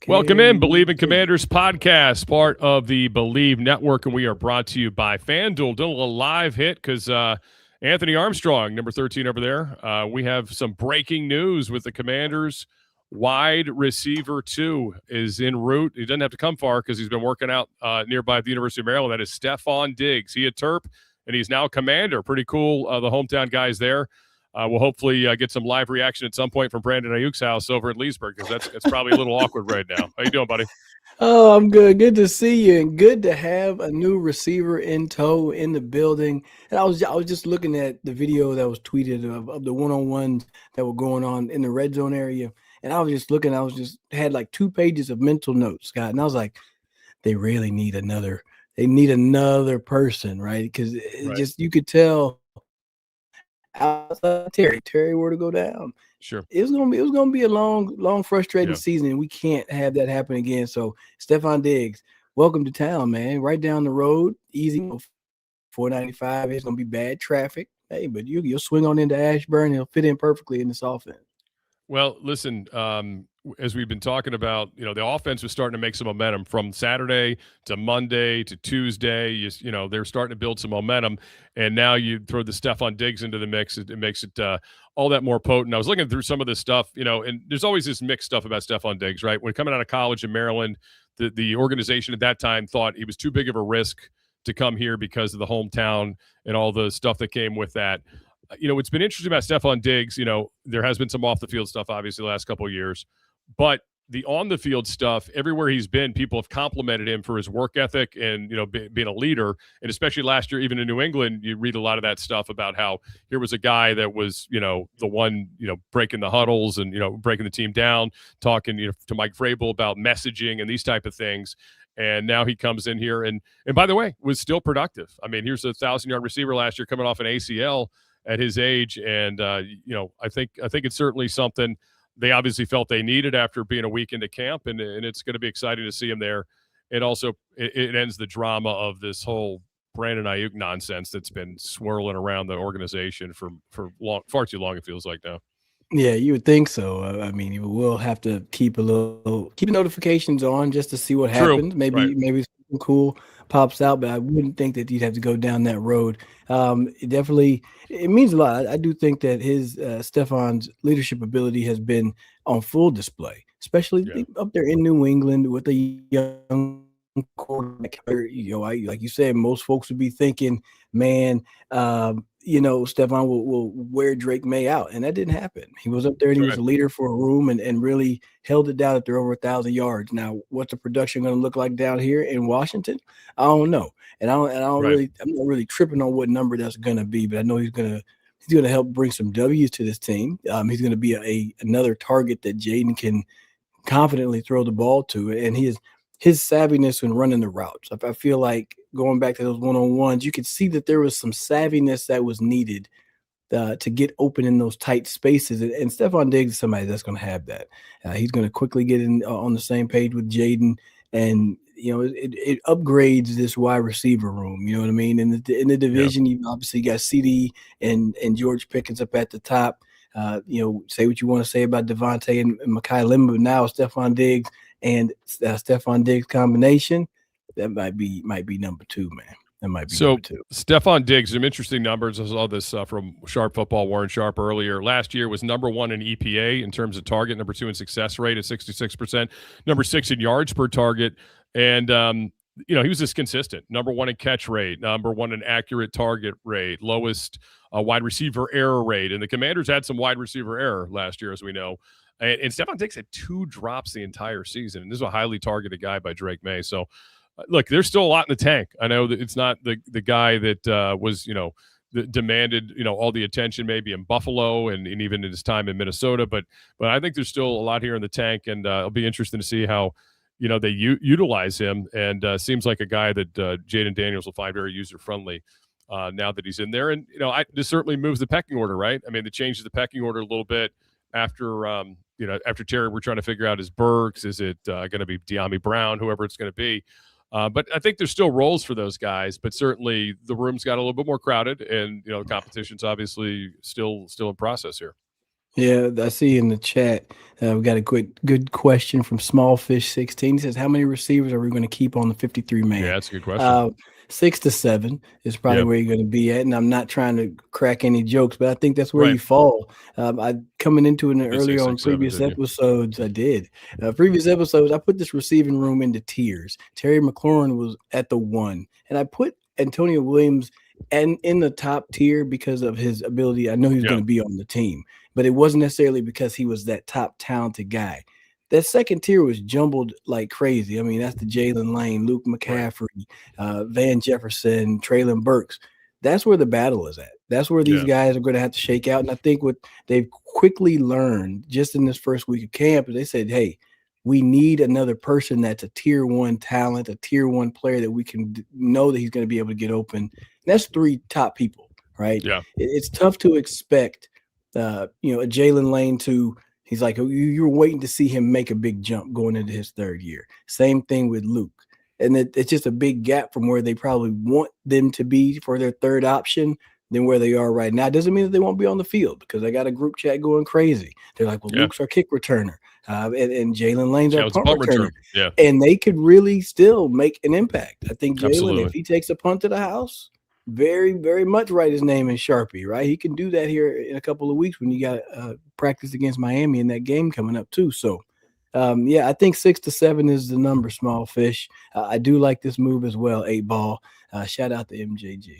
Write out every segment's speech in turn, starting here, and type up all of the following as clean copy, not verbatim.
Welcome in, Believe in Commanders podcast, part of the Believe Network, and we are brought to you by FanDuel. Doing a little live hit because Anthony Armstrong, number 13 over there, we have some breaking news with the Commanders. Wide receiver 2 is en route. He doesn't have to come far because he's been working out nearby at the University of Maryland. That is Stefon Diggs. He a Terp, and he's now a Commander. Pretty cool, the hometown guys there. We'll hopefully get some live reaction at some point from Brandon Ayuk's house over in Leesburg because that's probably a little awkward right now. How you doing, buddy? Oh, I'm good. Good to see you, and good to have a new receiver in tow in the building. And I was just looking at the video that was tweeted of the one-on-ones that were going on in the red zone area, and I was just looking. Had like 2 pages of mental notes, Scott, and I was like, they really need another. They need another person, right? Because just you could tell. Outside Terry were to go down. Sure. It was gonna be a long, frustrating season, and we can't have that happen again. So Stefon Diggs, welcome to town, man. Right down the road, easy 495. It's gonna be bad traffic. Hey, but you'll swing on into Ashburn, he'll fit in perfectly in this offense. Well, listen, as we've been talking about, the offense was starting to make some momentum from Saturday to Monday to Tuesday. They're starting to build some momentum, and now you throw the Stefon Diggs into the mix. It makes it all that more potent. I was looking through some of this stuff, and there's always this mixed stuff about Stefon Diggs, right? When coming out of college in Maryland, the organization at that time thought he was too big of a risk to come here because of the hometown and all the stuff that came with that. What's been interesting about Stefon Diggs, there has been some off-the-field stuff, obviously, the last couple of years. But the on-the-field stuff, everywhere he's been, people have complimented him for his work ethic and, being a leader. And especially last year, even in New England, you read a lot of that stuff about how here was a guy that was, the one, breaking the huddles and, breaking the team down, talking, to Mike Vrabel about messaging and these type of things. And now he comes in here and by the way, was still productive. I mean, here's a 1,000-yard receiver last year coming off an ACL at his age. And, I think it's certainly something they obviously felt they needed after being a week into camp. And it's going to be exciting to see him there. And also it ends the drama of this whole Brandon Ayuk nonsense that's been swirling around the organization for far too long, it feels like now. Yeah, you would think so. I mean, we'll have to keep the notifications on just to see what happens. Maybe something cool pops out, but I wouldn't think that you'd have to go down that road. It means a lot. I do think that his Stefon's leadership ability has been on full display, especially up there in New England with a young quarterback. Like you said, most folks would be thinking, man, Stefon will wear Drake May out, and that didn't happen. He was up there and he was a leader for a room and really held it down at there over 1,000 yards. Now, what's the production going to look like down here in Washington? I don't know, and I'm not really tripping on what number that's going to be, but I know he's going to help bring some W's to this team. He's going to be another target that Jaden can confidently throw the ball to, and his savviness when running the routes. I feel like going back to those one-on-ones, you could see that there was some savviness that was needed to get open in those tight spaces. And Stefon Diggs is somebody that's going to have that. He's going to quickly get in on the same page with Jaden, and it upgrades this wide receiver room. You know what I mean? In the division, you obviously got CD and George Pickens up at the top. Say what you want to say about Devontae and Mekhi Lemon, but now Stefon Diggs and Stefon Diggs combination, that might be number 2, man. That might be number 2. Stefon Diggs, some interesting numbers. I saw this from Sharp Football, Warren Sharp earlier. Last year was number 1 in EPA in terms of target, number 2 in success rate at 66%, number 6 in yards per target. And, he was just consistent. Number 1 in catch rate, number 1 in accurate target rate, lowest wide receiver error rate. And the Commanders had some wide receiver error last year, as we know. And Stefon Diggs had 2 drops the entire season. And this is a highly targeted guy by Drake May. So, look, there's still a lot in the tank. I know that it's not the guy that was, that demanded, all the attention maybe in Buffalo and even in his time in Minnesota. But I think there's still a lot here in the tank. And it'll be interesting to see how, they utilize him. And seems like a guy that Jaden Daniels will find very user-friendly now that he's in there. And, this certainly moves the pecking order, right? I mean, it changes the pecking order a little bit after after Terry. We're trying to figure out, is Burks, is it going to be De'Ami Brown, whoever it's going to be. But I think there's still roles for those guys, but certainly the room's got a little bit more crowded, and the competition's obviously still in process here. Yeah, I see in the chat. We got a good question from Smallfish16. He says, "How many receivers are we going to keep on the 53 Yeah, man?" that's a good question. 6 to 7 is probably Yeah. where you're going to be at. And I'm not trying to crack any jokes, but I think that's where Right. you fall. I coming into it Did say earlier on 6-7, previous didn't you? episodes. I did previous episodes. I put this receiving room into tiers. Terry McLaurin was at the 1, and I put Antonio Williams and in the top tier because of his ability. I know he was Yeah. going to be on the team, but it wasn't necessarily because he was that top talented guy. That second tier was jumbled like crazy. I mean, that's the Jalen Lane, Luke Right. McCaffrey, Van Jefferson, Traylon Burks. That's where the battle is at. That's where these Yeah. guys are going to have to shake out. And I think what they've quickly learned just in this first week of camp is they said, hey, we need another person that's a tier 1 talent, a tier 1 player that we can know that he's going to be able to get open. And that's 3 top people, right? Yeah. It's tough to expect, a Jalen Lane to. He's like, you're waiting to see him make a big jump going into his 3rd year. Same thing with Luke. And it's just a big gap from where they probably want them to be for their 3rd option than where they are right now. It doesn't mean that they won't be on the field because I got a group chat going crazy. They're like, well, Yeah. Luke's our kick returner, and Jalen Lane's our Yeah, it was a punt punt returner. return. Yeah. And they could really still make an impact. I think Jalen, if Absolutely. he takes a punt to the house, very, very much write his name in Sharpie, right? He can do that here in a couple of weeks when you got practice against Miami in that game coming up too. So, yeah, I think 6 to 7 is the number, small fish. I do like this move as well, 8 ball. Shout out to MJG.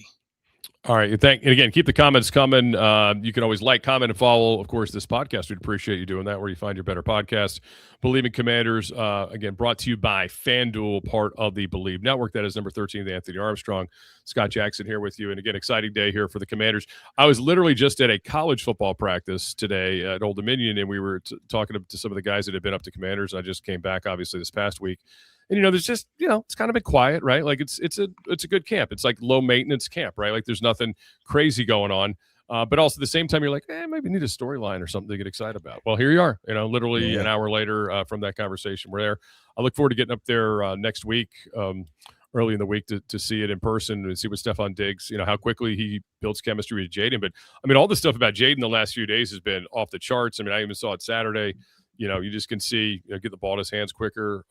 All right. And again, keep the comments coming. You can always like, comment, and follow, of course, this podcast. We'd appreciate you doing that where you find your better podcast. Believe in Commanders, again, brought to you by FanDuel, part of the Believe Network. That is number 13, Anthony Armstrong. Scott Jackson here with you. And again, exciting day here for the Commanders. I was literally just at a college football practice today at Old Dominion, and we were talking to some of the guys that had been up to Commanders. I just came back, obviously, this past week. And there's just it's kind of been quiet, right? Like it's a good camp. It's like low maintenance camp, right? Like there's nothing crazy going on. But also at the same time, you're like, maybe need a storyline or something to get excited about. Well, here you are, literally an hour later from that conversation. We're there. I look forward to getting up there next week, early in the week to see it in person and see what Stefon Diggs, how quickly he builds chemistry with Jaden. But I mean, all this stuff about Jaden the last few days has been off the charts. I mean, I even saw it Saturday. You just can see, get the ball in his hands quicker.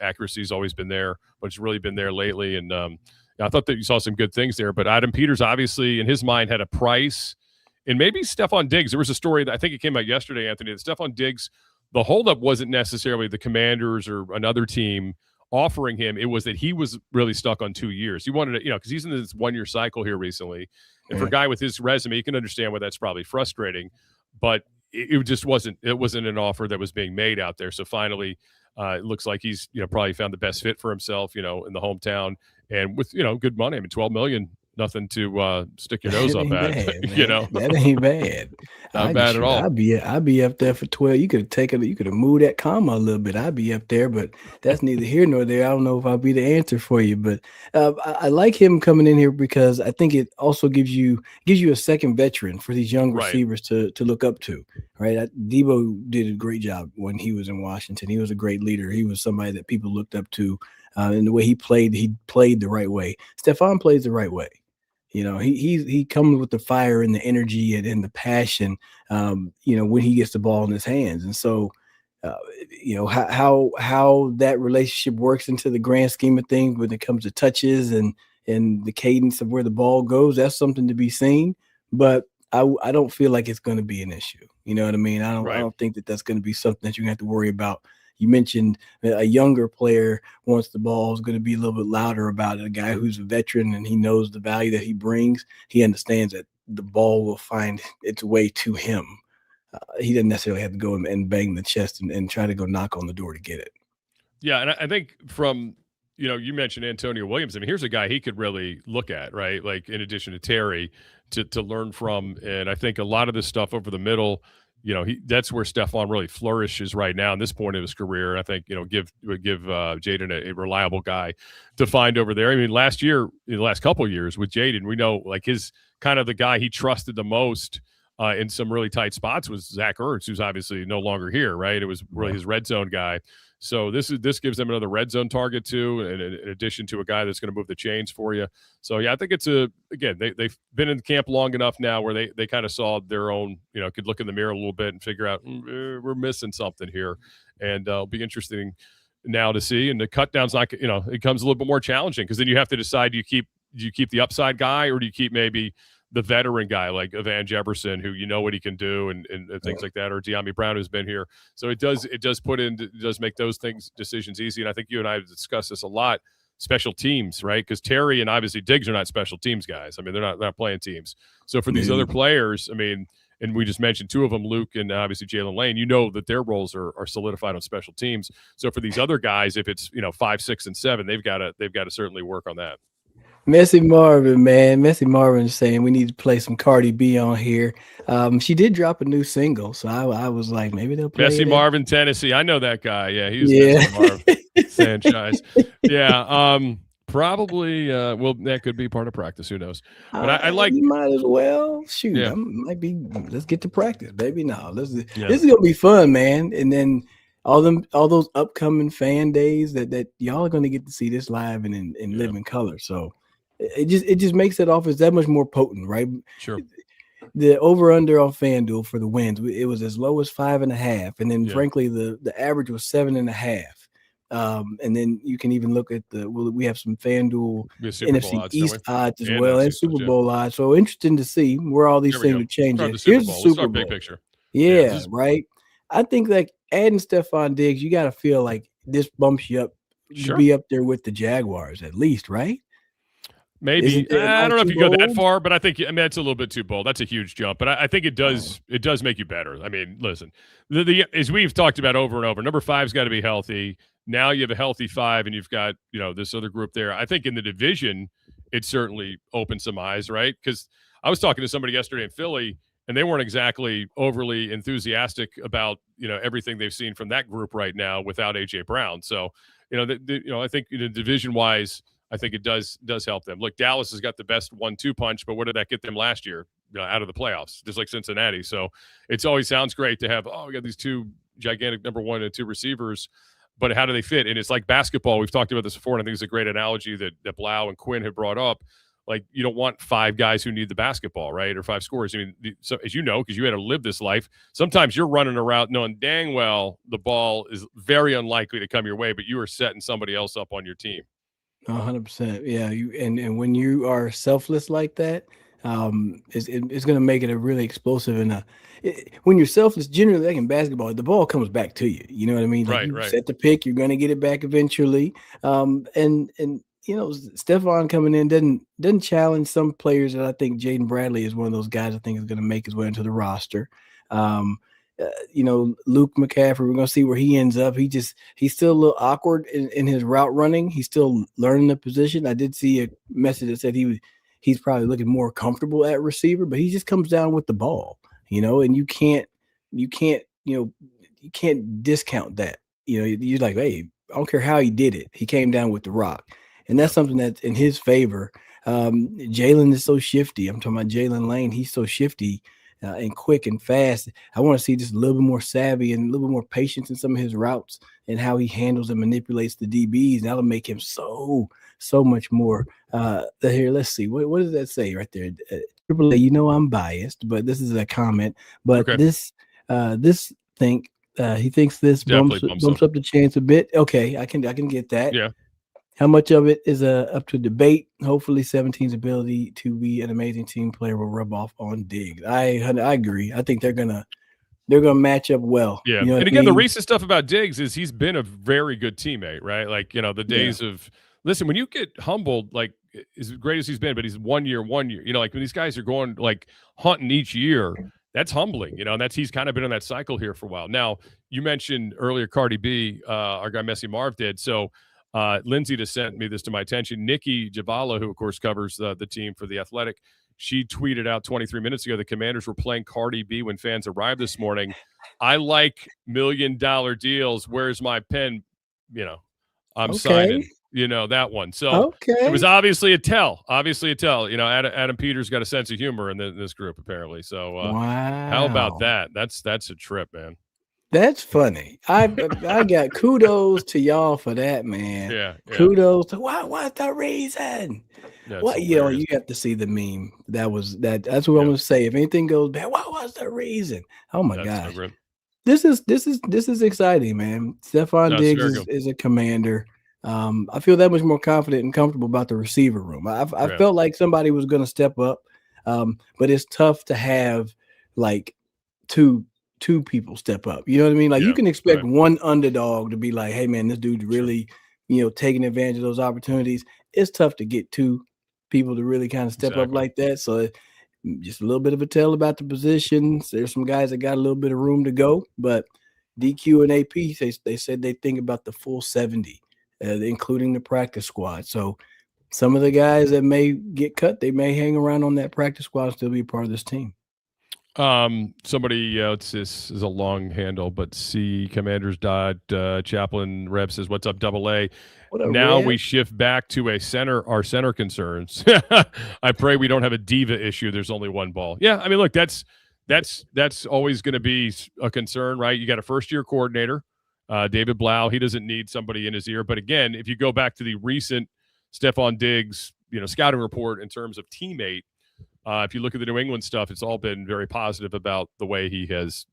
Accuracy's always been there, but it's really been there lately. And I thought that you saw some good things there. But Adam Peters, obviously, in his mind, had a price. And maybe Stefon Diggs. There was a story that I think it came out yesterday, Anthony, that Stefon Diggs, the holdup wasn't necessarily the Commanders or another team offering him. It was that he was really stuck on 2 years. He wanted to, because he's in this 1 year cycle here recently. And for a guy with his resume, you can understand why that's probably frustrating. But it just wasn't an offer that was being made out there. So finally, it looks like he's probably found the best fit for himself, in the hometown and with good money. I mean, $12 million, nothing to stick your nose up at. Bad, Not that ain't bad. bad at all. I'd be up there for 12. You could have moved that comma a little bit. I'd be up there, but that's neither here nor there. I don't know if I'll be the answer for you, but I like him coming in here because I think it also gives you a second veteran for these young receivers to look up to. Right, Debo did a great job when he was in Washington. He was a great leader. He was somebody that people looked up to, and the way he played the right way. Stefon plays the right way. He comes with the fire and the energy and the passion, when he gets the ball in his hands. And so, how that relationship works into the grand scheme of things when it comes to touches and the cadence of where the ball goes, that's something to be seen. But I don't feel like it's going to be an issue. You know what I mean? I don't think that that's going to be something that you're going to have to worry about. You mentioned a younger player wants the ball is going to be a little bit louder about it. A guy who's a veteran and he knows the value that he brings. He understands that the ball will find its way to him. He doesn't necessarily have to go and bang the chest and try to go knock on the door to get it. Yeah, and I think from you mentioned Antonio Williams. I mean, here's a guy he could really look at, right? Like in addition to Terry, to learn from. And I think a lot of this stuff over the middle, that's where Stefon really flourishes right now in this point of his career. I think, give Jaden a reliable guy to find over there. I mean, last year, in the last couple of years with Jaden, we know like his kind of the guy he trusted the most in some really tight spots was Zach Ertz, who's obviously no longer here, right? It was really his red zone guy. So this gives them another red zone target too, in addition to a guy that's going to move the chains for you. So yeah, I think it's they've been in camp long enough now where they kind of saw their own, could look in the mirror a little bit and figure out we're missing something here, and it'll be interesting now to see. And the cut down's not, it becomes a little bit more challenging because then you have to decide do you keep the upside guy or do you keep maybe the veteran guy like Van Jefferson, who what he can do and things like that, or De'Ami Brown, who's been here. So it does make those decisions easy. And I think you and I have discussed this a lot. Special teams, right? Because Terry and obviously Diggs are not special teams guys. I mean, they're not playing teams. So for these other players, I mean, and we just mentioned two of them, Luke and obviously Jalen Lane, that their roles are solidified on special teams. So for these other guys, if it's 5, 6, and 7, they've got to certainly work on that. Messy Marvin, man. Messy Marvin saying we need to play some Cardi B on here. She did drop a new single, so I was like, maybe they'll play Messy Marvin, Tennessee. I know that guy. Yeah, he's Messy Marvin Sanchez. Yeah, probably. Well, that could be part of practice. Who knows? But I like. You might as well shoot. Yeah. Might be. Let's get to practice, baby. No, this is gonna be fun, man. And then all those upcoming fan days that y'all are gonna get to see this live and in living color. So. It just makes that offense that much more potent, right? Sure. The over-under on FanDuel for the wins, it was as low as 5.5, and then frankly the average was 7.5. And then you can even look at we have some FanDuel NFC East odds as well, and Super Bowl odds. So interesting to see where all these things are changing. Here's the Super Bowl. Big picture. Yeah, right. I think like adding Stefon Diggs, you got to feel like this bumps you up to be up there with the Jaguars at least, right? Maybe I don't know if you go that far, but I think that's a little bit too bold. That's a huge jump, but I think it does make you better. I mean, listen, as we've talked about over and over, number 5's got to be healthy. Now you have a healthy 5, and you've got this other group there. I think in the division, it certainly opened some eyes, right? Because I was talking to somebody yesterday in Philly, and they weren't exactly overly enthusiastic about everything they've seen from that group right now without AJ Brown. So I think division wise. I think it does help them. Look, Dallas has got the best 1-2 punch, but what did that get them last year out of the playoffs? Just like Cincinnati. So it always sounds great to have, we got these two gigantic number 1 and 2 receivers, but how do they fit? And it's like basketball. We've talked about this before, and I think it's a great analogy that Blau and Quinn have brought up. Like, you don't want 5 guys who need the basketball, right? Or 5 scorers. I mean, so, as you know, because you had to live this life, sometimes you're running around knowing dang well the ball is very unlikely to come your way, but you are setting somebody else up on your team. 100%. Yeah, and when you are selfless like that, it's going to make it a really explosive. And when you're selfless, generally like in basketball, the ball comes back to you. You know what I mean? Like right. Set the pick, you're going to get it back eventually. And Stefon coming in doesn't challenge some players that I think Jaden Bradley is one of those guys I think is going to make his way into the roster. Luke McCaffrey, we're going to see where he ends up. He's still a little awkward in his route running. He's still learning the position. I did see a message that said he's probably looking more comfortable at receiver, but he just comes down with the ball, and you can't discount that. You're like, hey, I don't care how he did it. He came down with the rock. And that's something that's in his favor. Jalen is so shifty. I'm talking about Jalen Lane. He's so shifty. And quick and fast. I want to see just a little bit more savvy and a little bit more patience in some of his routes and how he handles and manipulates the DBs. That'll make him so much more. Here, let's see. What does that say right there? Triple A, I'm biased, but this is a comment. But this thing, he thinks this bumps up the chance a bit. Okay, I can get that. Yeah. How much of it is up to debate? Hopefully 17's ability to be an amazing team player will rub off on Diggs. I agree. I think they're gonna match up well. Yeah. And again, the recent stuff about Diggs is he's been a very good teammate, right? Like, the days of listen, when you get humbled, like as great as he's been, but he's 1 year, like when these guys are going like hunting each year, that's humbling, and he's kind of been in that cycle here for a while. Now, you mentioned earlier Cardi B, our guy Messy Marv did. So Lindsay just sent me this to my attention. Nikki Javala, who of course covers the team for The Athletic, she tweeted out 23 minutes ago the Commanders were playing Cardi B when fans arrived this morning. I like $1 million deals. Where's my pen? I'm signing. that one. So it was Okay. obviously a tell. Adam Peters got a sense of humor in this group apparently. So how about Wow. that? That's a trip, man. That's funny. I got kudos to y'all for that, man. Yeah. Kudos to what's the reason? That's What hilarious. you have to see the meme. That's what I'm Yeah. gonna say. If anything goes bad, what was the reason? Oh my That's so gosh. great. This is exciting, man. Stefon No, it's Diggs very good. is a commander. I feel that much more confident and comfortable about the receiver room. I Yeah. felt like somebody was gonna step up. But it's tough to have like two people step up. You know what I mean? Like you Yeah. can expect Right. one underdog to be like, hey man, this dude's Sure. really, taking advantage of those opportunities. It's tough to get two people to really kind of step up Exactly. like that. So just a little bit of a tell about the positions. There's some guys that got a little bit of room to go, but DQ and AP, they said they think about the full 70, including the practice squad. So some of the guys that may get cut, they may hang around on that practice squad and still be part of this team. Somebody, this is a long handle, but C Commanders died. Chaplain Reb says, "What's up, Double A?" What a Now we red. shift back to our center concerns. I pray we don't have a diva issue. There's only one ball. Yeah, I mean, look, that's always going to be a concern, right? You got a first year coordinator, David Blau. He doesn't need somebody in his ear. But again, if you go back to the recent Stefon Diggs, scouting report in terms of teammate. If you look at the New England stuff, it's all been very positive about the way he has,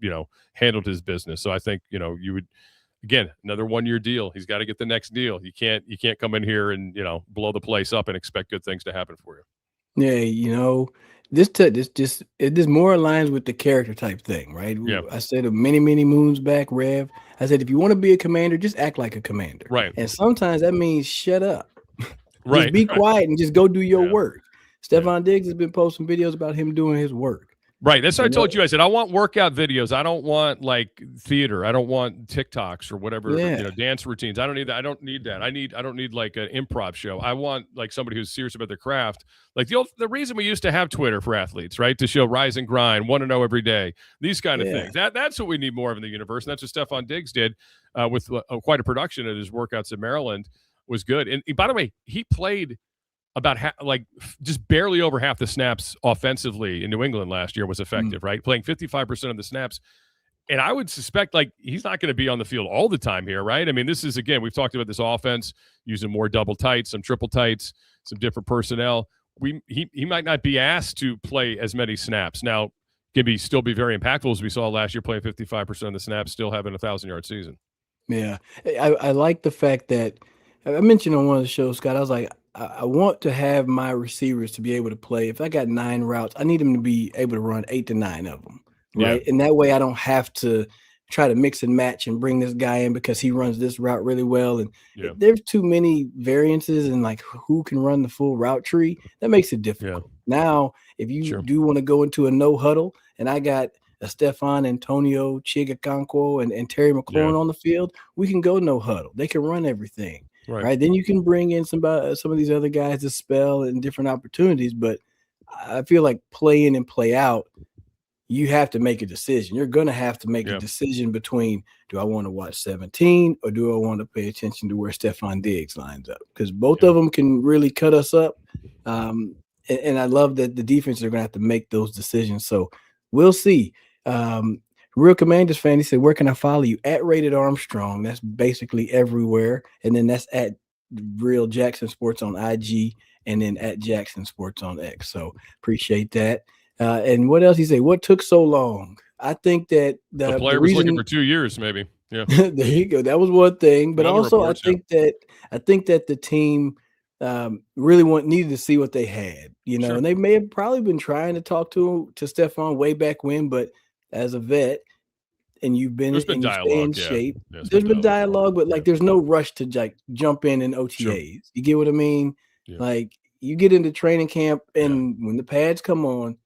handled his business. So I think, you would, again, another 1-year deal. He's got to get the next deal. You can't come in here and, blow the place up and expect good things to happen for you. Yeah, this more aligns with the character type thing, right? Yeah. I said many moons back, Rev. I said if you want to be a commander, just act like a commander. Right. And sometimes that means shut up. Right. Just be quiet and just go do your Yeah. work. Stefon Diggs has been posting videos about him doing his work. Right. That's what I told you. I said, I want workout videos. I don't want like theater. I don't want TikToks or whatever, dance routines. I don't need that. I don't need that. I don't need like an improv show. I want like somebody who's serious about their craft. Like the reason we used to have Twitter for athletes, right? To show rise and grind, want to know every day, these kind of things. That's what we need more of in the universe. And that's what Stefon Diggs did with quite a production of his workouts in Maryland was good. And by the way, he played about just barely over half the snaps offensively in New England last year was effective, right? Playing 55% of the snaps. And I would suspect he's not going to be on the field all the time here, right? I mean, this is, again, we've talked about this offense using more double tights, some triple tights, some different personnel. He might not be asked to play as many snaps. Now, can still be very impactful as we saw last year, playing 55% of the snaps, still having a 1,000-yard season. Yeah. I like the fact that I mentioned on one of the shows, Scott, I was like, I want to have my receivers to be able to play. If I got 9 routes, I need them to be able to run 8 to 9 of them, right? Yeah. And that way I don't have to try to mix and match and bring this guy in because he runs this route really well. And there's too many variances and like who can run the full route tree. That makes it difficult. Now, if you do want to go into a no huddle and I got a Stefon, Antonio, Chigakonkwo, and Terry McLaurin on the field, we can go no huddle. They can run everything. Right. Then you can bring in some of these other guys to spell and different opportunities. But I feel like play in and play out, you have to make a decision. You're going to have to make a decision between, do I want to watch 17 or do I want to pay attention to where Stefon Diggs lines up? Because both of them can really cut us up. And I love that the defense are going to have to make those decisions. So we'll see. Real Commanders fan, he said, where can I follow you? At Rated Armstrong. That's basically everywhere. And then that's at Real Jackson Sports on IG and then at Jackson Sports on X. So appreciate that. And what else he say? What took so long? I think that the player was looking for 2 years, maybe. Yeah. There you go. That was one thing. But also reports, I think that the team really needed to see what they had, and they may have probably been trying to talk to Stefon way back when, but as a vet and you've been in shape, there's been dialogue, but there's no rush to jump in OTAs. Sure. You get what I mean? Yeah. Like you get into training camp and when the pads come on,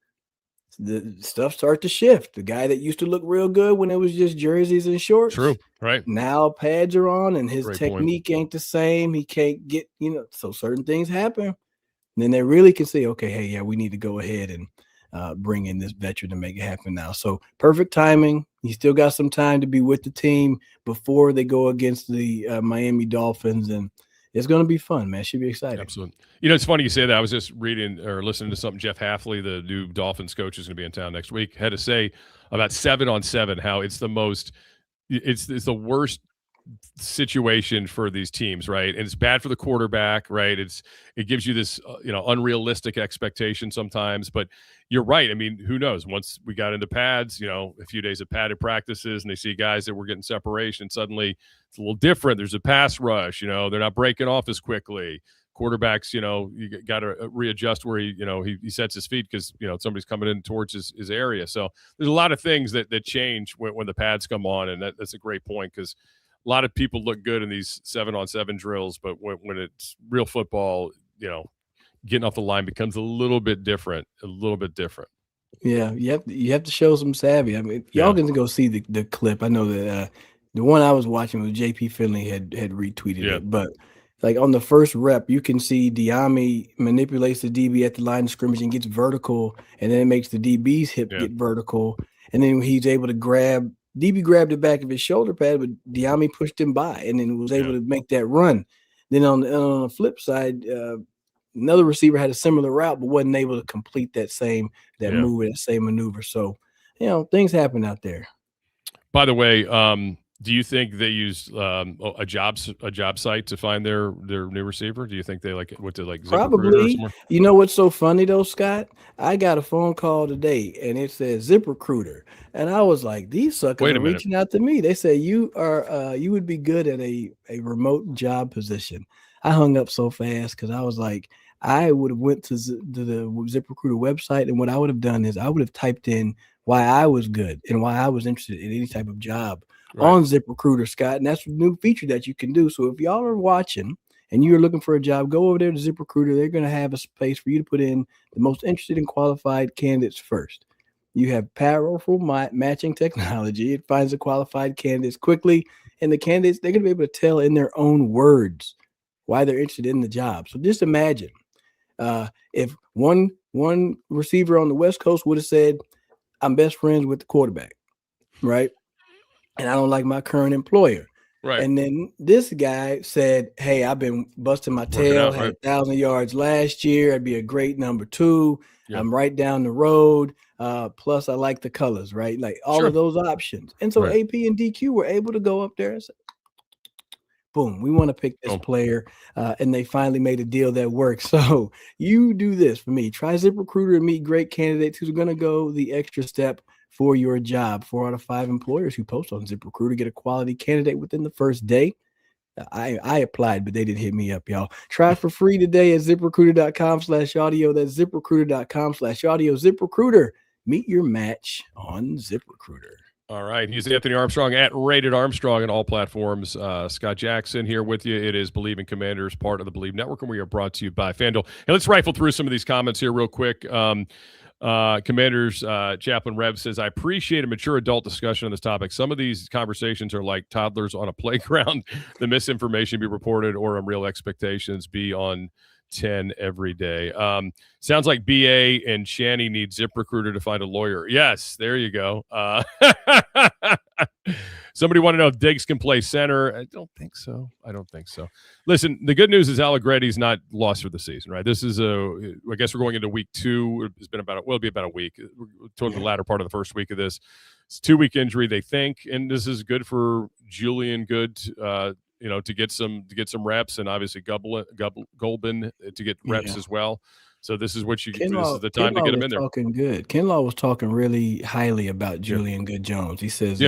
the stuff starts to shift. The guy that used to look real good when it was just jerseys and shorts. True. Right. Now pads are on and his technique ain't the same. He can't get, so certain things happen. And then they really can say, okay, hey, we need to go ahead and bring in this veteran to make it happen now. So perfect timing. He still got some time to be with the team before they go against the Miami Dolphins. And it's going to be fun, man. Should be exciting. Absolutely. You know, it's funny you say that. I was just reading or listening to something Jeff Hafley, the new Dolphins coach, is going to be in town next week, had to say about 7-on-7, how it's the worst situation for these teams, right? And it's bad for the quarterback, right? It gives you this unrealistic expectation sometimes, but you're right. I mean, who knows? Once we got into pads, a few days of padded practices, and they see guys that were getting separation, suddenly it's a little different. There's a pass rush, they're not breaking off as quickly. Quarterbacks, you got to readjust where he sets his feet because somebody's coming in towards his area. So there's a lot of things that change when the pads come on, and that's a great point, because a lot of people look good in these 7-on-7 drills, but when it's real football, getting off the line becomes a little bit different. Yeah, you have to show some savvy. I mean, y'all can go see the clip. I know that the one I was watching was JP Finley had retweeted it, but like on the first rep, you can see Diami manipulates the DB at the line of scrimmage and gets vertical, and then it makes the DB's hip get vertical, and then he's able to DB grabbed the back of his shoulder pad, but Diami pushed him by, and then was able to make that run. Then on the flip side, another receiver had a similar route, but wasn't able to complete that move, that same maneuver. So, things happen out there. By the way, do you think they used a job site to find their new receiver? Do you think they went to ZipRecruiter probably or somewhere? You know what's so funny though, Scott? I got a phone call today and it says ZipRecruiter, and I was like, these suckers are reaching out to me. They say you would be good at a remote job position. I hung up so fast because I was like, I would have went to the ZipRecruiter website, and what I would have done is I would have typed in why I was good and why I was interested in any type of job on ZipRecruiter, Scott. And that's a new feature that you can do. So if y'all are watching and you're looking for a job, go over there to ZipRecruiter. They're going to have a space for you to put in the most interested and qualified candidates first. You have powerful matching technology. It finds the qualified candidates quickly, and the candidates, they're going to be able to tell in their own words why they're interested in the job. So just imagine if one receiver on the West Coast would have said, I'm best friends with the quarterback, right? And I don't like my current employer. Right. And then this guy said, hey, I've been busting my tail, had 1,000 yards last year. I'd be a great number 2. Yep. I'm right down the road. Plus I like the colors, right? Like all of those options. And so AP and DQ were able to go up there and say, boom, we want to pick this player. And they finally made a deal that works. So you do this for me. Try ZipRecruiter and meet great candidates who are going to go the extra step for your job. 4 out of 5 employers who post on ZipRecruiter get a quality candidate within the first day. I applied, but they didn't hit me up, y'all. Try for free today at ZipRecruiter.com/audio. That's ZipRecruiter.com/audio. ZipRecruiter, meet your match on ZipRecruiter. All right. He's Anthony Armstrong at Rated Armstrong on all platforms. Scott Jackson here with you. It is Believe in Commanders, part of the Believe Network, and we are brought to you by FanDuel. Hey, let's rifle through some of these comments here real quick. Commanders Chaplain Rev says, I appreciate a mature adult discussion on this topic. Some of these conversations are like toddlers on a playground. The misinformation be reported or unreal expectations be on 10 every day. Sounds like BA and Shanny need ZipRecruiter to find a lawyer. Yes, there you go. Somebody want to know if Diggs can play center. I don't think so. Listen, the good news is Allegretti's not lost for the season, right? This is I guess we're going into week 2. It's been it'll be about a week. Toward the latter part of the first week of this. It's a 2-week injury, they think, and this is good for Julian Good, to get some reps, and obviously Golbin to get reps as well. So this is this is the time to get him in there. Talking good. Kinlaw was talking really highly about Julian Good-Jones. He says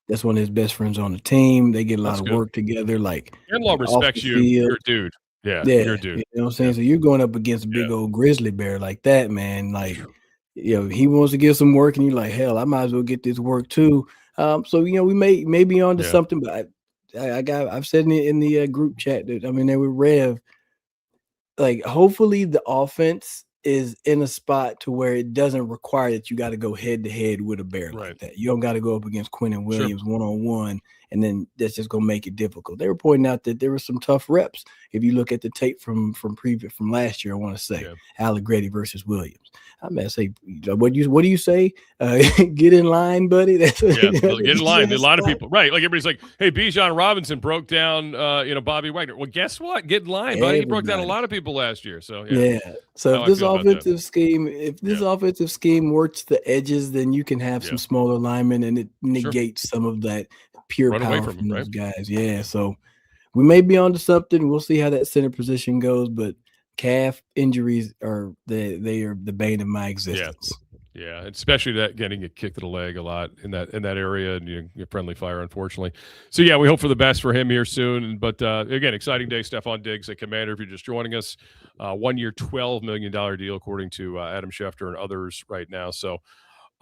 that's one of his best friends on the team. They get a lot of work together. Like Kinlaw respects you. You're a dude. Yeah, you're a dude. You know what I'm saying? So you're going up against a big old grizzly bear like that, man. Like, he wants to get some work, and you're like, hell, I might as well get this work too. So we may be on to something, but I've said in the group chat that there with Rev. Like, hopefully the offense is in a spot to where it doesn't require that you got to go head to head with a bear like that. You don't got to go up against Quentin Williams one-on-one and then that's just going to make it difficult. They were pointing out that there were some tough reps. If you look at the tape from last year, I want to say Allegretti versus Williams. I mean, I say, what do you say? Get in line, buddy. That's what, get in line. A lot of people, right? Like everybody's like, hey, Bijan Robinson broke down, Bobby Wagner. Well, guess what? Get in line, buddy. He broke down a lot of people last year. So So if this offensive scheme works the edges, then you can have some smaller linemen, and it negates some of that pure power from those guys. Yeah. So we may be onto something. We'll see how that center position goes, but calf injuries they are the bane of my existence. Yeah, especially that getting a kick to the leg a lot in that area, and your friendly fire, unfortunately. So we hope for the best for him here soon. But again, exciting day. Stefon Diggs, a Commander. If you're just joining us, 1 year, $12 million deal according to Adam Schefter and others right now. So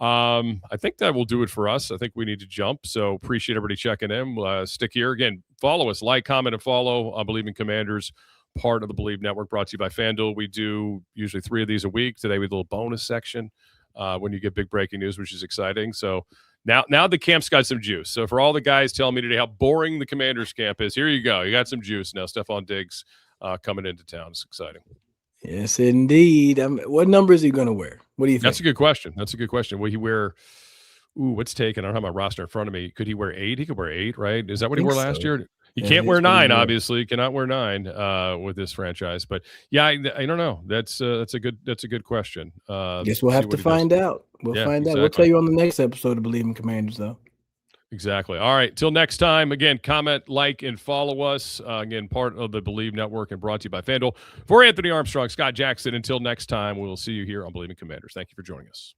I think that will do it for us. I think we need to jump. So appreciate everybody checking in. Stick here again. Follow us, like, comment, and follow. I Believe in Commanders. Part of the Believe Network, brought to you by FanDuel. We do usually 3 of these a week. Today we have a little bonus section when you get big breaking news, which is exciting. So now the camp's got some juice. So for all the guys telling me today how boring the Commanders camp is, here you go. You got some juice now. Stefon Diggs coming into town. It's exciting. Yes, indeed. What number is he going to wear? What do you think? That's a good question. Will he wear what's taken? I don't have my roster in front of me. Could he wear 8? He could wear 8, right? Is that what he wore last year? You can't wear 9, obviously. You cannot wear 9 with this franchise. But I don't know. That's a good question. Guess we'll have to find out. We'll find out. We'll tell you on the next episode of Believe in Commanders, though. Exactly. All right. Till next time. Again, comment, like, and follow us. Again, part of the Believe Network and brought to you by FanDuel. For Anthony Armstrong, Scott Jackson. Until next time, we will see you here on Believe in Commanders. Thank you for joining us.